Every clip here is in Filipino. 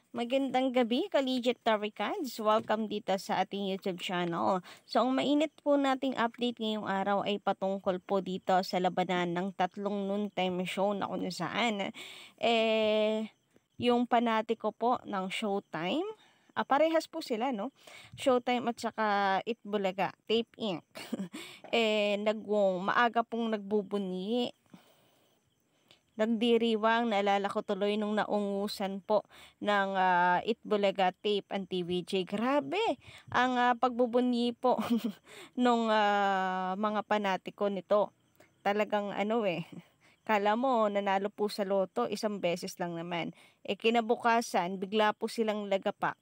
Magandang gabi, Collegiate Taricans. Welcome dito sa ating YouTube channel. So, ang mainit po nating update ngayong araw ay patungkol po dito sa labanan ng tatlong noontime show na kung saan yung panatiko po ng Showtime. Parehas po sila, no? Showtime at saka Itbulaga, Tape Inc. Maaga pong nagbubunyi. Nagdiriwang, naalala ko tuloy nung naungusan po ng Itbulaga Tape and TVJ. Grabe ang pagbubunyi po nung mga panatiko nito. Talagang kala mo nanalo po sa loto, isang beses lang naman. Kinabukasan, bigla po silang lagapak.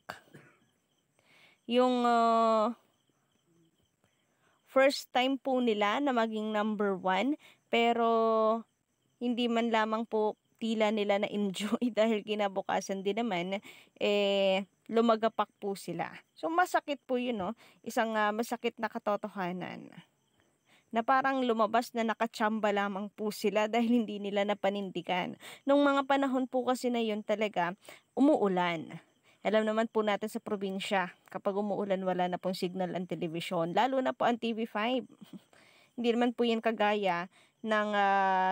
Yung first time po nila na maging number 1, pero hindi man lamang po tila nila na-enjoy dahil kinabukasan din naman, lumagapak po sila. So, masakit po yun, no? Isang masakit na katotohanan na parang lumabas na nakachamba lamang po sila dahil hindi nila napanindigan. Nung mga panahon po kasi na yun talaga, umuulan. Alam naman po natin sa probinsya, kapag umuulan wala na pong signal ang telebisyon, lalo na po ang TV5. Hindi naman po yan kagaya ng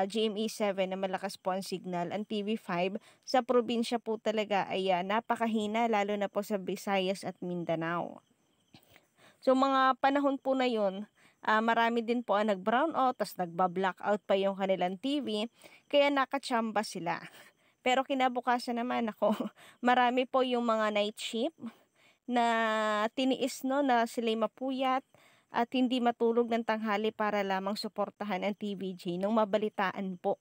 GMA7 na malakas po ang signal. Ang TV5 sa probinsya po talaga ay napakahina, lalo na po sa Visayas at Mindanao. So mga panahon po na yun, marami din po ang nag-brown out, tas nagba-blackout pa yung kanilang TV, kaya nakachamba sila. Pero kinabukasan naman marami po yung mga night shift na tiniis na sila'y mapuyat at hindi matulog ng tanghali para lamang suportahan ang TVJ nung mabalitaan po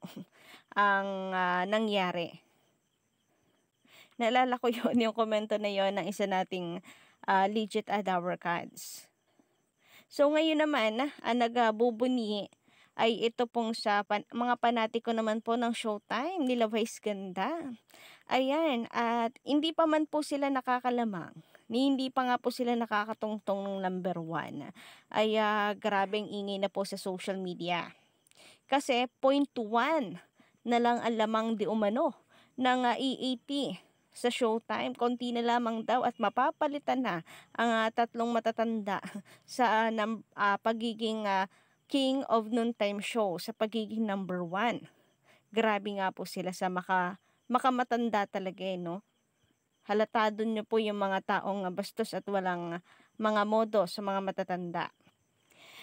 ang nangyari. Naalala ko yun, yung komento na yon ng isa nating legit Adawar Cards. So ngayon naman, ang nagbubunyi ay ito pong sa mga panatiko naman po ng Showtime, nila Vice Ganda. Ayan, at hindi pa man po sila nakakalamang, hindi pa nga po sila nakakatungtong ng number 1. Ay grabeng ingay na po sa social media. Kasi 0.1 na lang ang lamang di umano ng EAT sa Showtime. Konti na lamang daw at mapapalitan na ang tatlong matatanda sa pagiging King of Noontime Show, sa pagiging number 1. Grabe nga po sila sa makamatanda talaga no. Halatado nyo po yung mga taong bastos at walang mga modo sa mga matatanda.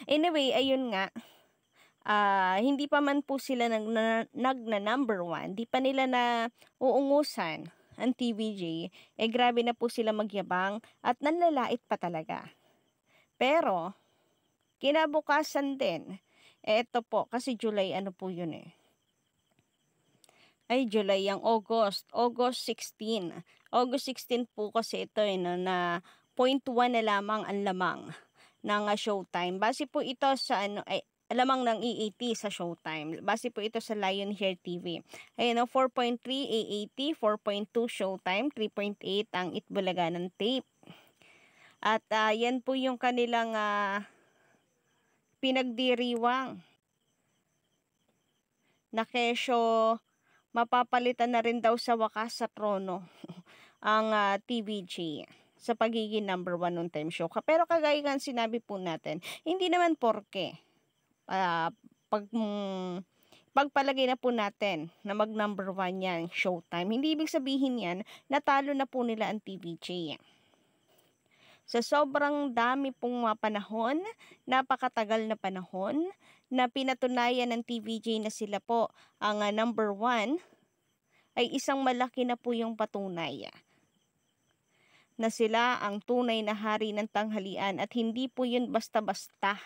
Anyway, ayun nga, hindi pa man po sila number 1, di pa nila na uungusan ang TVJ, grabe na po sila magyabang at nanlalait pa talaga. Pero, kinabukasan din, eto po, kasi July po yun Ay, July ang August 16. August 16 po kasi ito na 0.1 na lamang ang lamang ng Showtime. Base po ito sa lamang ng EAT sa Showtime. Base po ito sa Lion Hair TV. Ayun 4.3 EAT, 4.2 Showtime, 3.8 ang Itbulaga ng Tape. At yan po yung kanilang pinagdiriwang na kesyo mapapalitan na rin daw sa wakas sa trono ang TVJ sa pagiging number 1 noontime show. Pero kagaya ng sinabi po natin, hindi naman porke pagpalagay na po natin na mag number 1 yan, Showtime. Hindi ibig sabihin yan, natalo na po nila ang TVJ. Sa sobrang dami pong panahon, napakatagal na panahon, na pinatunayan ng TVJ na sila po ang number 1, ay isang malaki na po yung patunay na sila ang tunay na hari ng tanghalian at hindi po yun basta-basta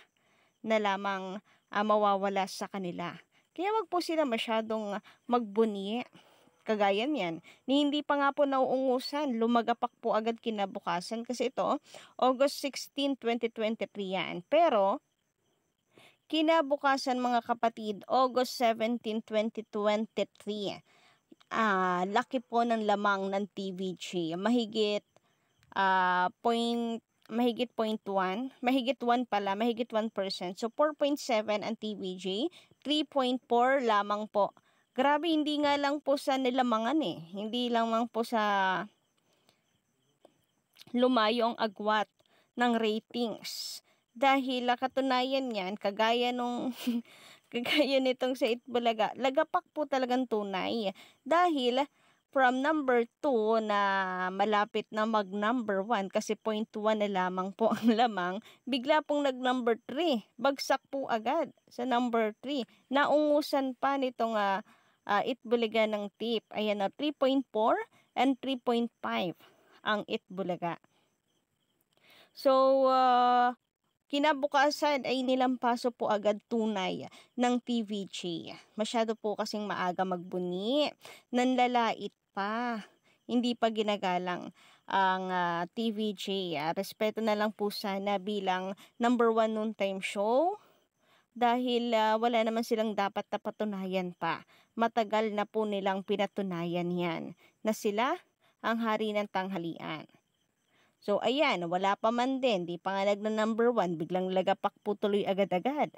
na lamang mawawala sa kanila. Kaya wag po sila masyadong magbunyi. Kagaya niyan, hindi pa nga po nauungusan, lumagapak po agad kinabukasan kasi ito, August 16, 2023 yan. Pero, kinabukasan mga kapatid, August 17, 2023, laki po ng lamang ng TVJ, mahigit 0.1, mahigit 1 pala, mahigit 1%. So 4.7 ang TVJ, 3.4 lamang po. Grabe, hindi nga lang po sa nilamangan hindi lang po sa lumayo ang agwat ng ratings. Dahil katunayan niyan, kagaya nung kagaya nitong sa Itbulaga, lagapak po talagang tunay. Dahil from number 2 na malapit na mag number 1 kasi 0.1 na lamang po ang lamang, bigla pong nag number 3. Bagsak po agad sa number 3. Naungusan pa nitong Itbulaga ng tip. Ayan na, 3.4 and 3.5 ang Itbulaga. So, kinabukasan ay nilampaso po agad tunay ng TVJ. Masyado po kasing maaga magbunyi. Nanlalait pa. Hindi pa ginagalang ang TVJ. Respeto na lang po sana bilang number 1 noontime show. Dahil wala naman silang dapat na patunayan pa. Matagal na po nilang pinatunayan yan na sila ang hari ng tanghalian. So, ayan, wala pa man din. Di pa nga number 1, biglang lagapak po tuloy agad-agad.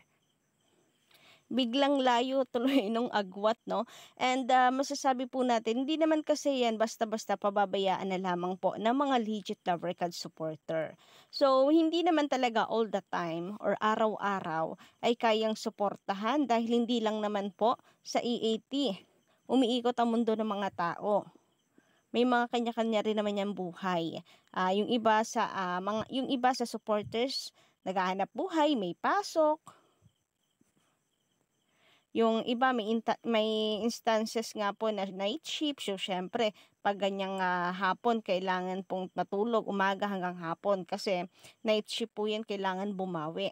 Biglang layo tuloy nung agwat, no? And masasabi po natin, hindi naman kasi yan basta-basta pababayaan na lamang po ng mga legit Lover Cards supporter. So, hindi naman talaga all the time or araw-araw ay kayang suportahan dahil hindi lang naman po sa EAT. Umiikot ang mundo ng mga tao. May mga kanya-kanya rin naman yung buhay. Yung iba sa supporters naghahanap buhay, may pasok. Yung iba may instances nga po na night shift. So syempre, pag ganyang hapon kailangan pong matulog umaga hanggang hapon kasi night shift po yan, kailangan bumawi.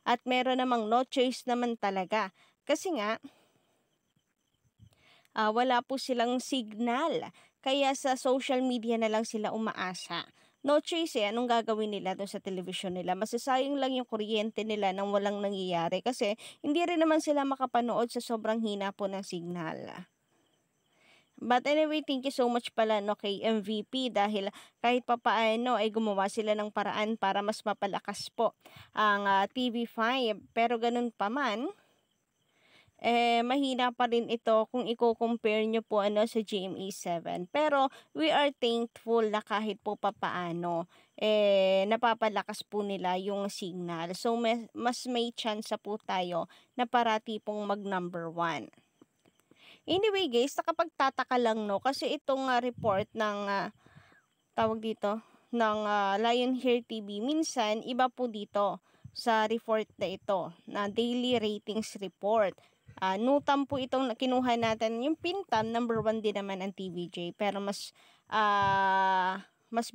At meron namang no choice naman talaga kasi nga wala po silang signal. Kaya sa social media na lang sila umaasa. No choice anong gagawin nila doon sa television nila? Masasayang lang yung kuryente nila nang walang nangyayari kasi hindi rin naman sila makapanood sa sobrang hina po ng signal. But anyway, thank you so much pala no kay MVP dahil kahit papaano ay gumawa sila ng paraan para mas mapalakas po ang TV5. Pero ganun pa man, mahina pa rin ito kung i-compare nyo po sa GMA7. Pero we are thankful na kahit po papaano, napapalakas po nila yung signal. So mas may chance po tayo na parati pong mag number 1. Anyway guys, nakapagtataka lang no kasi itong report ng tawag dito ng Lionheart TV, minsan iba po dito sa report na ito na daily ratings report. Nutam po itong kinuha natin. Yung Pintam, number 1 din naman ang TVJ. Pero mas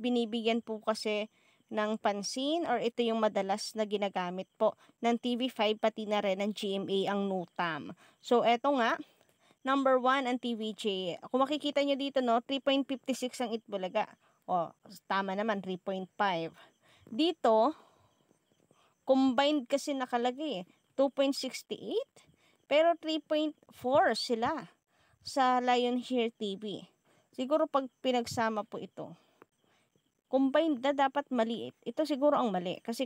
binibigyan po kasi ng pansin or ito yung madalas na ginagamit po ng TV5 pati na rin ng GMA ang Nutam. So, eto nga, number 1 ang TVJ. Kung makikita nyo dito, no, 3.56 ang Itbulaga. O, tama naman, 3.5. Dito, combined kasi nakalagay 2.68. Pero 3.4 sila sa Lionheart TV. Siguro pag pinagsama po ito, combined na dapat maliit. Ito siguro ang mali kasi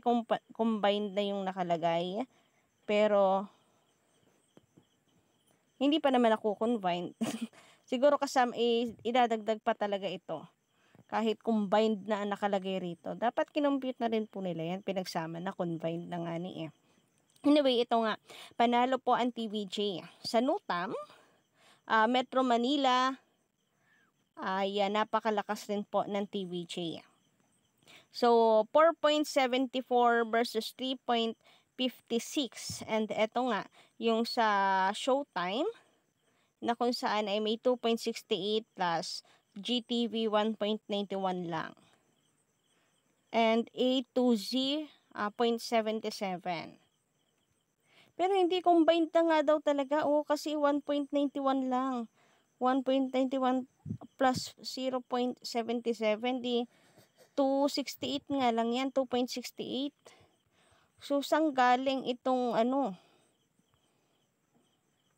combined na yung nakalagay. Pero hindi pa naman ako combined. Siguro kasama idadagdag pa talaga ito. Kahit combined na nakalagay rito. Dapat kinompute na rin po nila yan. Pinagsama na combined na nga ni Anyway, ito nga, panalo po ang TVJ. Sa Nutam, Metro Manila, napakalakas rin po ng TVJ. So, 4.74 versus 3.56. And ito nga, yung sa Showtime, na kung saan ay may 2.68 plus GTV 1.91 lang. And A to Z, 0.77. Pero hindi combined na nga daw talaga. Kasi 1.91 lang. 1.91 plus 0.77. Di 268 nga lang yan. 2.68. So, saan galing itong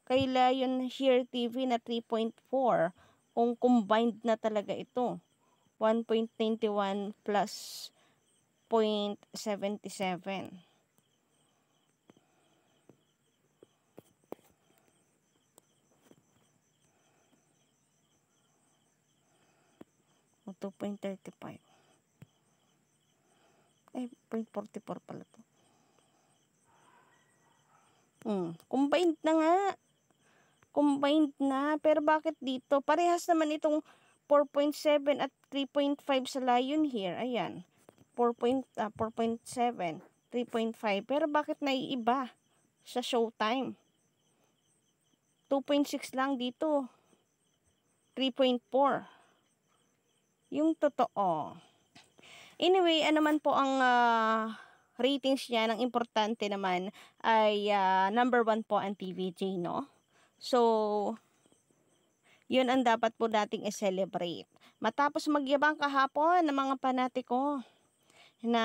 kay Lionheart TV na 3.4 kung combined na talaga ito. 1.91 plus 0.77. 2.35. Ay, 0.44 pala to. Combined na nga. Combined na. Pero bakit dito? Parehas naman itong 4.7 at 3.5 sa Lion here. Ayan. 4.7, 3.5. Pero bakit naiiba sa Showtime? 2.6 lang dito. 3.4. Yung totoo. Anyway, ano man po ang ratings niya, ang importante naman ay number 1 po ang TVJ, no? So, yun ang dapat po nating i-celebrate. Matapos magyabang kahapon ng mga panatiko na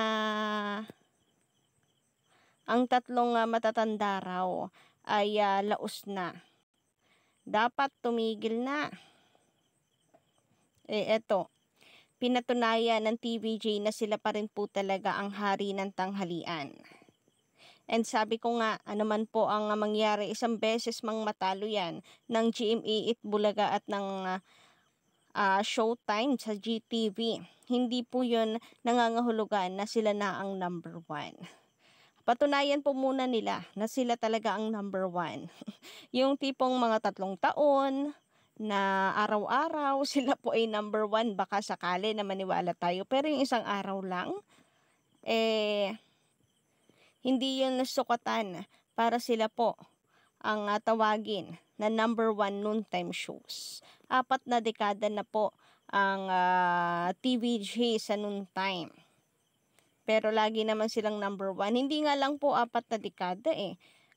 ang tatlong matatanda raw ay laos na. Dapat tumigil na. Eto, pinatunayan ng TVJ na sila pa rin po talaga ang hari ng tanghalian. And sabi ko nga, ano man po ang mangyari, isang beses mang matalo yan ng GMA Itbulaga at ng Showtime sa GTV. Hindi po yun nangangahulugan na sila na ang number 1. Patunayan po muna nila na sila talaga ang number 1. Yung tipong mga 3 taon na araw-araw sila po ay number 1, baka sakali na maniwala tayo. Pero yung isang araw lang, hindi yun nasukatan para sila po ang tawagin na number 1 noontime shows. 4 na dekada na po ang TVJ sa noontime. Pero lagi naman silang number 1. Hindi nga lang po 4 na dekada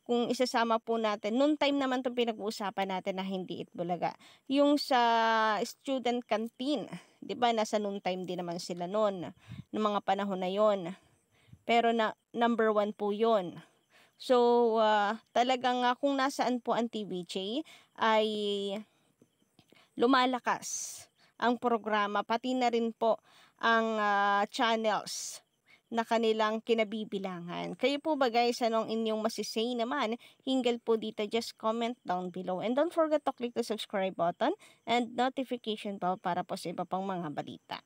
Kung isasama po natin, noontime naman itong pinag-uusapan natin na hindi Itbulaga. Yung sa student canteen, di ba, nasa noontime din naman sila noon, ng mga panahon na yon. Pero number 1 po yun. So, talagang kung nasaan po ang TVJ ay lumalakas ang programa, pati na rin po ang channels na kanilang kinabibilangan. Kayo po ba guys, anong inyong masisay naman hinggil po dito? Just comment down below. And don't forget to click the subscribe button and notification bell para po sa iba pang mga balita.